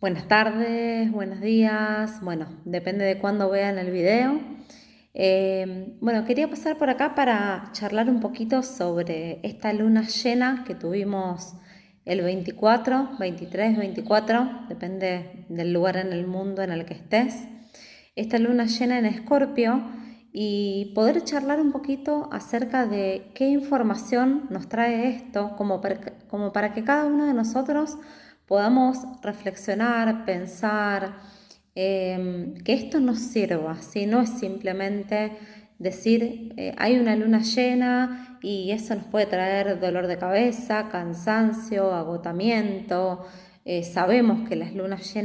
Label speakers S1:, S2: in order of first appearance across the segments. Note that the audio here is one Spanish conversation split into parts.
S1: Buenas tardes, buenos días. Bueno, depende de cuándo vean el video. Quería pasar por acá para charlar un poquito sobre esta luna llena que tuvimos el 24, 23, 24, depende del lugar en el mundo en el que estés. Esta luna llena en Escorpio y poder charlar un poquito acerca de qué información nos trae esto, como para que cada uno de nosotros podamos reflexionar, pensar, que esto nos sirva, ¿sí? No es simplemente decir hay una luna llena y eso nos puede traer dolor de cabeza, cansancio, agotamiento. Sabemos que las lunas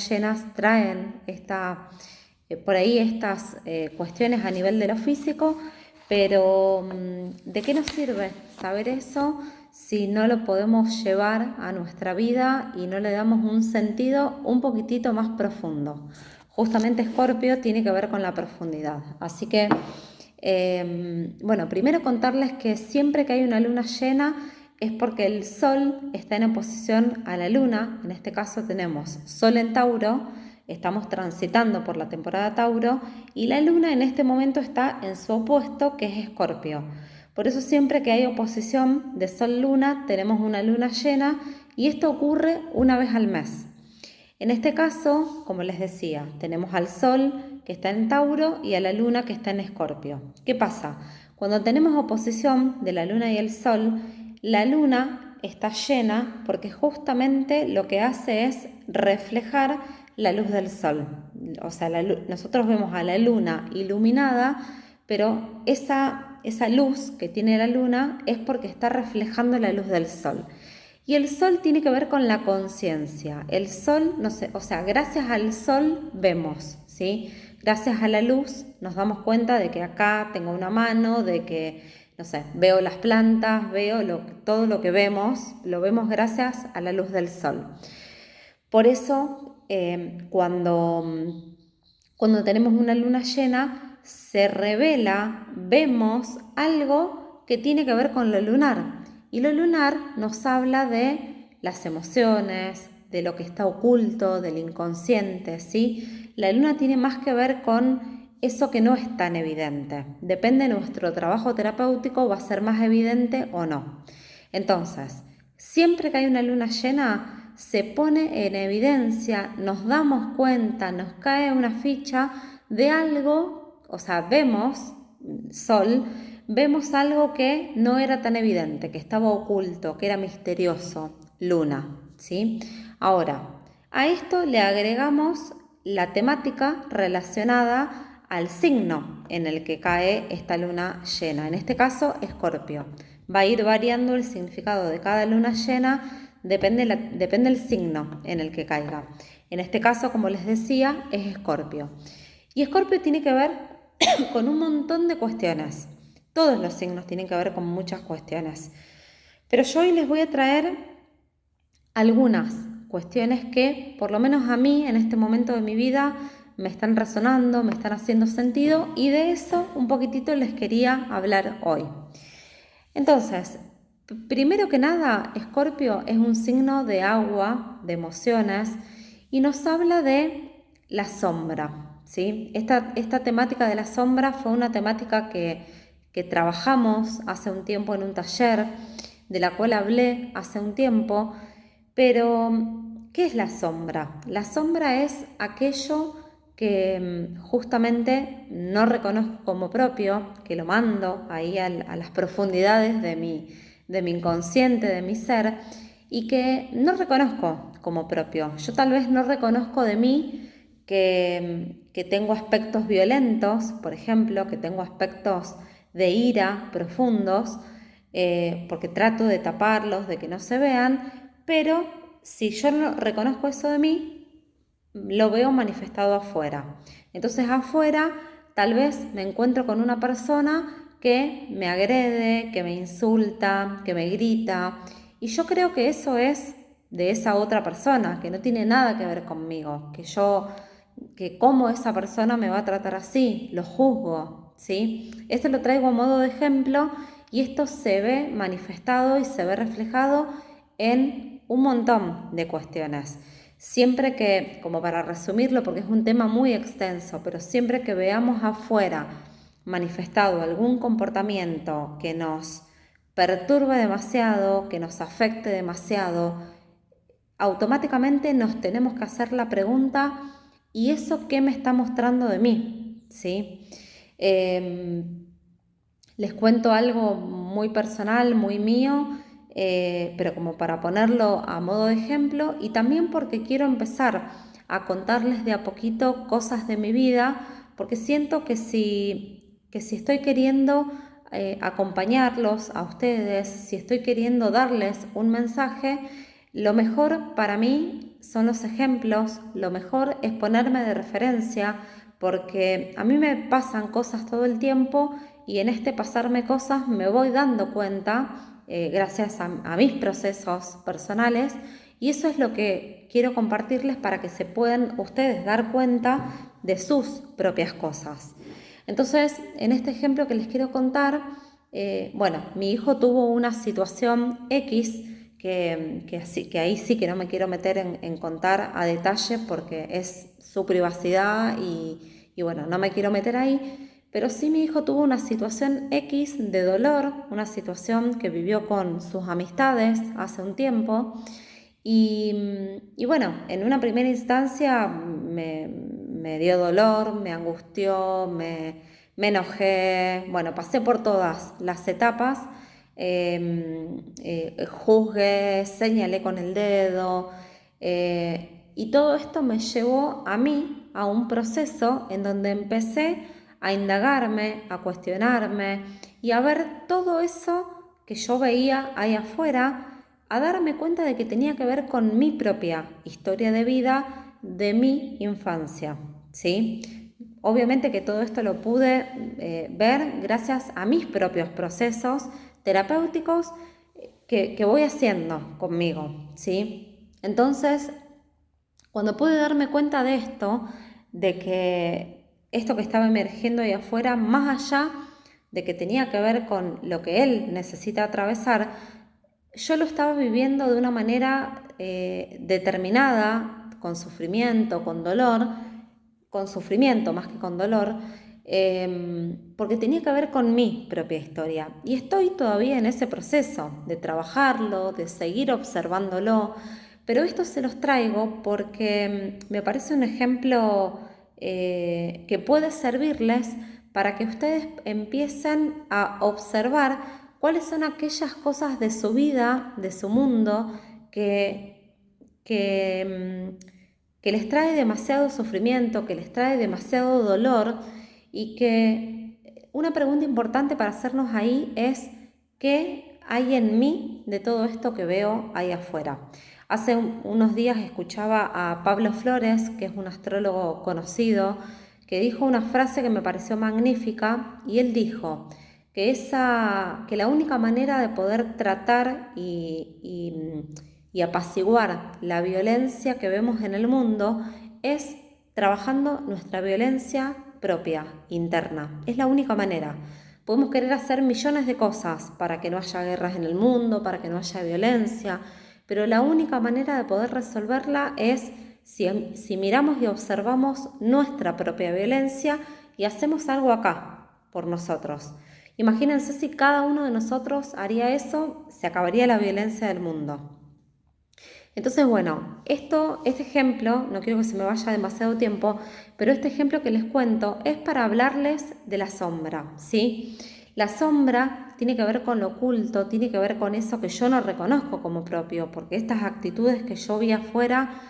S1: llenas traen por ahí estas cuestiones a nivel de lo físico, pero ¿de qué nos sirve saber eso si no lo podemos llevar a nuestra vida y no le damos un sentido un poquitito más profundo? Justamente Escorpio tiene que ver con la profundidad. Así que, primero contarles que siempre que hay una luna llena es porque el Sol está en oposición a la Luna. En este caso tenemos Sol en Tauro, estamos transitando por la temporada Tauro y la Luna en este momento está en su opuesto, que es Escorpio. Por eso siempre que hay oposición de Sol-Luna tenemos una luna llena y esto ocurre una vez al mes. En este caso, como les decía, tenemos al Sol que está en Tauro y a la Luna que está en Escorpio. ¿Qué pasa? Cuando tenemos oposición de la Luna y el Sol, la Luna está llena porque justamente lo que hace es reflejar la luz del Sol. O sea, nosotros vemos a la Luna iluminada, pero esa luz que tiene la Luna es porque está reflejando la luz del Sol. Y el Sol tiene que ver con la conciencia. El Sol, no sé, o sea, gracias al Sol vemos, ¿sí? Gracias a la luz nos damos cuenta de que acá tengo una mano, de que, no sé, veo las plantas, todo lo que vemos, lo vemos gracias a la luz del Sol. Por eso, cuando tenemos una luna llena, se revela, vemos algo que tiene que ver con lo lunar. Y lo lunar nos habla de las emociones, de lo que está oculto, del inconsciente, ¿sí? La luna tiene más que ver con eso que no es tan evidente. Depende de nuestro trabajo terapéutico, va a ser más evidente o no. Entonces, siempre que hay una luna llena, se pone en evidencia, nos damos cuenta, nos cae una ficha de algo, o sea, vemos Sol, vemos algo que no era tan evidente, que estaba oculto, que era misterioso, Luna, ¿sí? Ahora, a esto le agregamos la temática relacionada al signo en el que cae esta luna llena, en este caso Escorpio. Va a ir variando el significado de cada luna llena, depende del signo en el que caiga. En este caso, como les decía, es Escorpio. Y Escorpio tiene que ver con un montón de cuestiones. Todos los signos tienen que ver con muchas cuestiones. Pero yo hoy les voy a traer algunas cuestiones que, por lo menos a mí, en este momento de mi vida, me están resonando, me están haciendo sentido y de eso un poquitito les quería hablar hoy. Entonces, primero que nada, Escorpio es un signo de agua, de emociones, y nos habla de la sombra, ¿sí? Esta temática de la sombra fue una temática que trabajamos hace un tiempo en un taller, de la cual hablé hace un tiempo, pero ¿qué es la sombra? La sombra es aquello que justamente no reconozco como propio, que lo mando ahí a las profundidades de mi inconsciente, de mi ser, y que no reconozco como propio. Yo tal vez no reconozco de mí que tengo aspectos violentos, por ejemplo, que tengo aspectos de ira profundos, porque trato de taparlos, de que no se vean, pero si yo no reconozco eso de mí, lo veo manifestado afuera. Entonces afuera tal vez me encuentro con una persona que me agrede, que me insulta, que me grita, y yo creo que eso es de esa otra persona, que no tiene nada que ver conmigo, que cómo esa persona me va a tratar así, lo juzgo, ¿sí? Esto lo traigo a modo de ejemplo y esto se ve manifestado y se ve reflejado en un montón de cuestiones. Siempre que, como para resumirlo, porque es un tema muy extenso, pero siempre que veamos afuera manifestado algún comportamiento que nos perturbe demasiado, que nos afecte demasiado, automáticamente nos tenemos que hacer la pregunta, ¿y eso qué me está mostrando de mí? ¿Sí? Les cuento algo muy personal, muy mío, pero como para ponerlo a modo de ejemplo, y también porque quiero empezar a contarles de a poquito cosas de mi vida, porque siento que si estoy queriendo acompañarlos a ustedes, si estoy queriendo darles un mensaje, lo mejor para mí son los ejemplos, lo mejor es ponerme de referencia, porque a mí me pasan cosas todo el tiempo y en este pasarme cosas me voy dando cuenta, gracias a mis procesos personales, y eso es lo que quiero compartirles para que se puedan ustedes dar cuenta de sus propias cosas. Entonces, en este ejemplo que les quiero contar, bueno, mi hijo tuvo una situación X que ahí sí que no me quiero meter en contar a detalle porque es su privacidad y bueno, no me quiero meter ahí, pero sí mi hijo tuvo una situación X de dolor, una situación que vivió con sus amistades hace un tiempo y bueno, en una primera instancia me dio dolor, me angustió, me enojé, bueno, pasé por todas las etapas, juzgué, señalé con el dedo, y todo esto me llevó a mí a un proceso en donde empecé a indagarme, a cuestionarme y a ver todo eso que yo veía ahí afuera, a darme cuenta de que tenía que ver con mi propia historia de vida de mi infancia, ¿sí? Obviamente que todo esto lo pude ver gracias a mis propios procesos terapéuticos que voy haciendo conmigo, ¿sí? Entonces, cuando pude darme cuenta de esto, de que esto que estaba emergiendo ahí afuera, más allá de que tenía que ver con lo que él necesita atravesar, yo lo estaba viviendo de una manera determinada, con sufrimiento, con dolor, con sufrimiento más que con dolor, porque tenía que ver con mi propia historia. Y estoy todavía en ese proceso de trabajarlo, de seguir observándolo, pero esto se los traigo porque me parece un ejemplo que puede servirles para que ustedes empiecen a observar cuáles son aquellas cosas de su vida, de su mundo, que, que les trae demasiado sufrimiento, que les trae demasiado dolor y que una pregunta importante para hacernos ahí es ¿qué hay en mí de todo esto que veo ahí afuera? Hace unos días escuchaba a Pablo Flores, que es un astrólogo conocido, que dijo una frase que me pareció magnífica y él dijo que la única manera de poder tratar y apaciguar la violencia que vemos en el mundo es trabajando nuestra violencia propia, interna. Es la única manera. Podemos querer hacer millones de cosas para que no haya guerras en el mundo, para que no haya violencia, pero la única manera de poder resolverla es si miramos y observamos nuestra propia violencia y hacemos algo acá por nosotros. Imagínense si cada uno de nosotros haría eso, se acabaría la violencia del mundo. Entonces, bueno, este ejemplo, no quiero que se me vaya demasiado tiempo, pero este ejemplo que les cuento es para hablarles de la sombra, ¿sí? La sombra tiene que ver con lo oculto, tiene que ver con eso que yo no reconozco como propio, porque estas actitudes que yo vi afuera,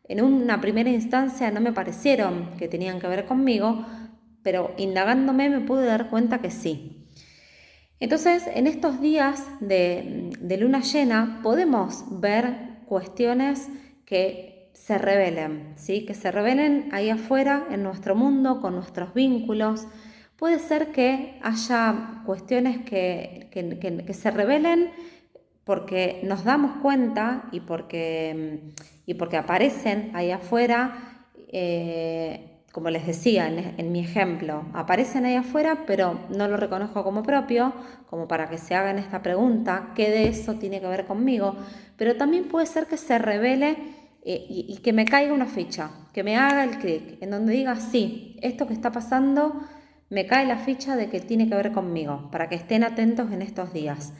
S1: en una primera instancia no me parecieron que tenían que ver conmigo, pero indagándome me pude dar cuenta que sí. Entonces, en estos días de luna llena podemos ver cuestiones que se revelen, ¿sí? Que se revelen ahí afuera en nuestro mundo, con nuestros vínculos. Puede ser que haya cuestiones que se revelen porque nos damos cuenta y porque aparecen ahí afuera, como les decía en mi ejemplo, aparecen ahí afuera, pero no lo reconozco como propio, como para que se hagan esta pregunta, ¿qué de eso tiene que ver conmigo? Pero también puede ser que se revele y que me caiga una ficha, que me haga el clic, en donde diga, sí, esto que está pasando, me cae la ficha de que tiene que ver conmigo, para que estén atentos en estos días.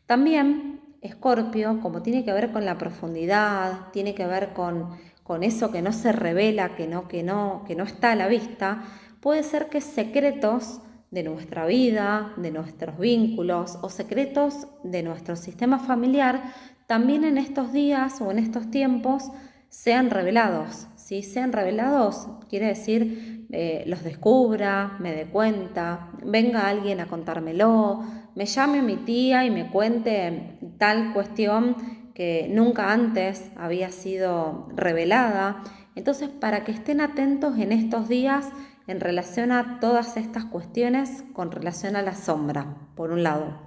S1: También Escorpio, como tiene que ver con la profundidad, tiene que ver con eso que no se revela, que no está a la vista, puede ser que secretos de nuestra vida, de nuestros vínculos o secretos de nuestro sistema familiar, también en estos días o en estos tiempos sean revelados. Si sean revelados, quiere decir los descubra, me dé cuenta, venga alguien a contármelo, me llame mi tía y me cuente tal cuestión que nunca antes había sido revelada. Entonces, para que estén atentos en estos días en relación a todas estas cuestiones con relación a la sombra, por un lado.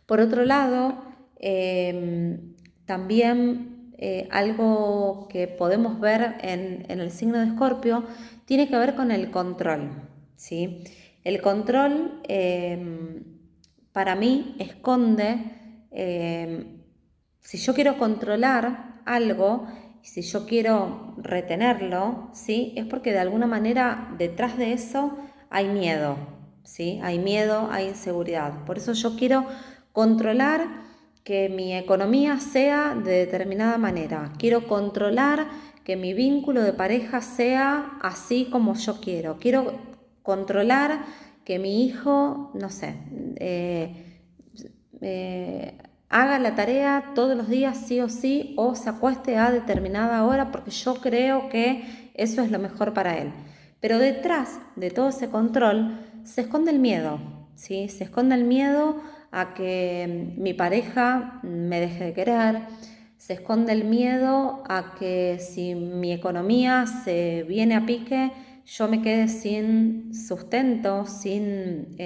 S1: Por otro lado, también algo que podemos ver en el signo de Escorpio tiene que ver con el control, ¿sí? El control para mí esconde, si yo quiero controlar algo, si yo quiero retenerlo, ¿sí? Es porque de alguna manera detrás de eso hay miedo, ¿sí? Hay miedo, hay inseguridad. Por eso yo quiero controlar que mi economía sea de determinada manera. Quiero controlar que mi vínculo de pareja sea así como yo quiero. Quiero controlar que mi hijo, no sé, haga la tarea todos los días sí o sí, o se acueste a determinada hora porque yo creo que eso es lo mejor para él. Pero detrás de todo ese control se esconde el miedo, ¿sí? Se esconde el miedo a que mi pareja me deje de querer, se esconde el miedo a que si mi economía se viene a pique, yo me quede sin sustento, sin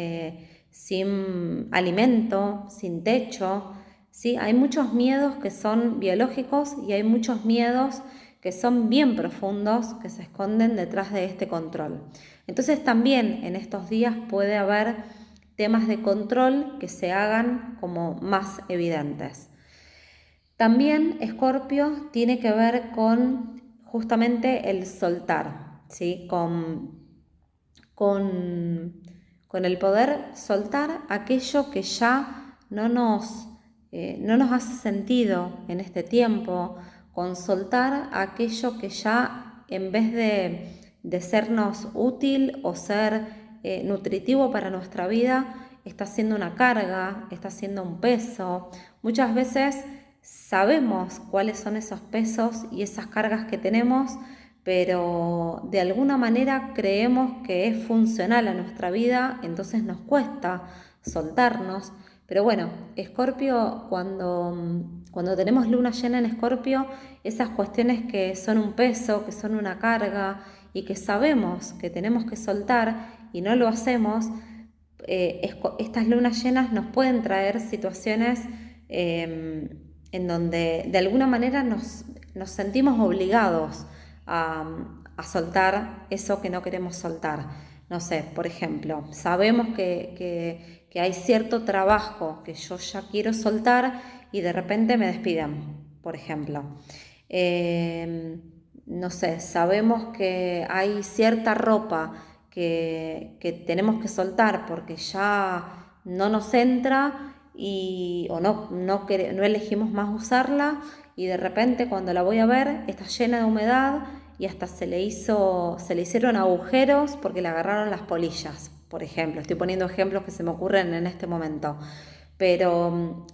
S1: alimento, sin techo, ¿sí? Hay muchos miedos que son biológicos y hay muchos miedos que son bien profundos, que se esconden detrás de este control. Entonces también en estos días puede haber temas de control que se hagan como más evidentes. También Escorpio tiene que ver con justamente el soltar, ¿sí? Con el poder soltar aquello que ya no nos hace sentido en este tiempo, con soltar aquello que ya en vez de sernos útil o ser nutritivo para nuestra vida, está siendo una carga, está siendo un peso. Muchas veces sabemos cuáles son esos pesos y esas cargas que tenemos, pero de alguna manera creemos que es funcional a nuestra vida, entonces nos cuesta soltarnos. Pero bueno, Escorpio, cuando tenemos luna llena en Escorpio, esas cuestiones que son un peso, que son una carga y que sabemos que tenemos que soltar y no lo hacemos, estas lunas llenas nos pueden traer situaciones en donde de alguna manera nos sentimos obligados a soltar eso que no queremos soltar. No sé, por ejemplo, sabemos que hay cierto trabajo que yo ya quiero soltar y de repente me despiden, por ejemplo. No sé, sabemos que hay cierta ropa que tenemos que soltar porque ya no nos entra o no elegimos más usarla y de repente cuando la voy a ver está llena de humedad y hasta se le hicieron agujeros porque le agarraron las polillas, por ejemplo. Estoy poniendo ejemplos que se me ocurren en este momento. Pero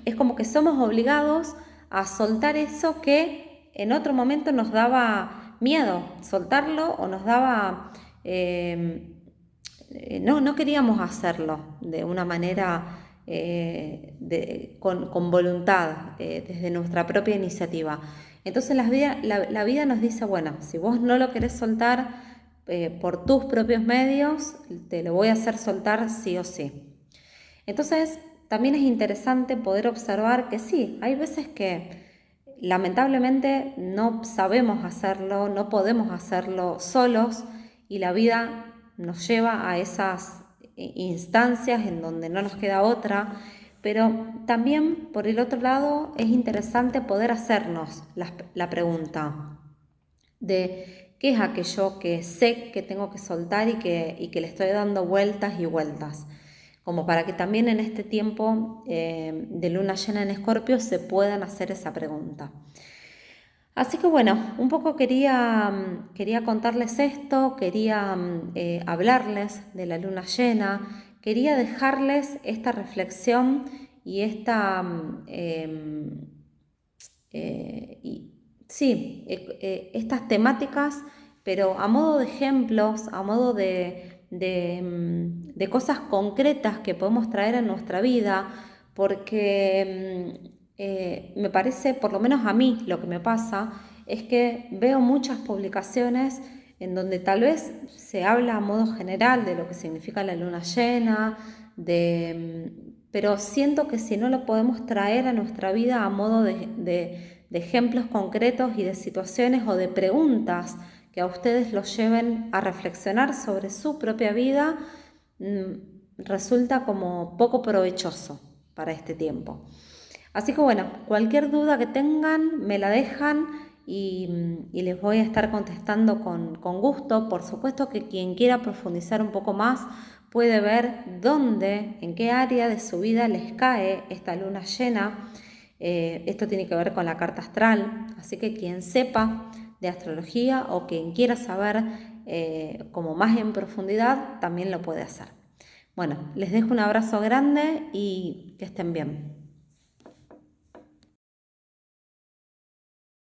S1: es como que somos obligados a soltar eso que en otro momento nos daba miedo soltarlo o nos daba... no queríamos hacerlo de una manera con voluntad, desde nuestra propia iniciativa. Entonces la vida nos dice, bueno, si vos no lo querés soltar por tus propios medios, te lo voy a hacer soltar sí o sí. Entonces también es interesante poder observar que sí, hay veces que lamentablemente no sabemos hacerlo, no podemos hacerlo solos y la vida nos lleva a esas instancias en donde no nos queda otra, pero también por el otro lado es interesante poder hacernos la pregunta de qué es aquello que sé que tengo que soltar y que le estoy dando vueltas y vueltas, como para que también en este tiempo de luna llena en Escorpio se puedan hacer esa pregunta. Así que bueno, un poco quería contarles esto, quería hablarles de la luna llena, quería dejarles esta reflexión y estas temáticas, pero a modo de ejemplos, a modo de cosas concretas que podemos traer a nuestra vida, porque me parece, por lo menos a mí, lo que me pasa es que veo muchas publicaciones en donde tal vez se habla a modo general de lo que significa la luna llena, pero siento que si no lo podemos traer a nuestra vida a modo de ejemplos concretos y de situaciones o de preguntas que a ustedes los lleven a reflexionar sobre su propia vida, resulta como poco provechoso para este tiempo. Así que bueno, cualquier duda que tengan me la dejan y les voy a estar contestando con gusto. Por supuesto que quien quiera profundizar un poco más puede ver dónde, en qué área de su vida les cae esta luna llena. Esto tiene que ver con la carta astral, así que quien sepa de astrología o quien quiera saber como más en profundidad también lo puede hacer. Bueno, les dejo un abrazo grande y que estén bien.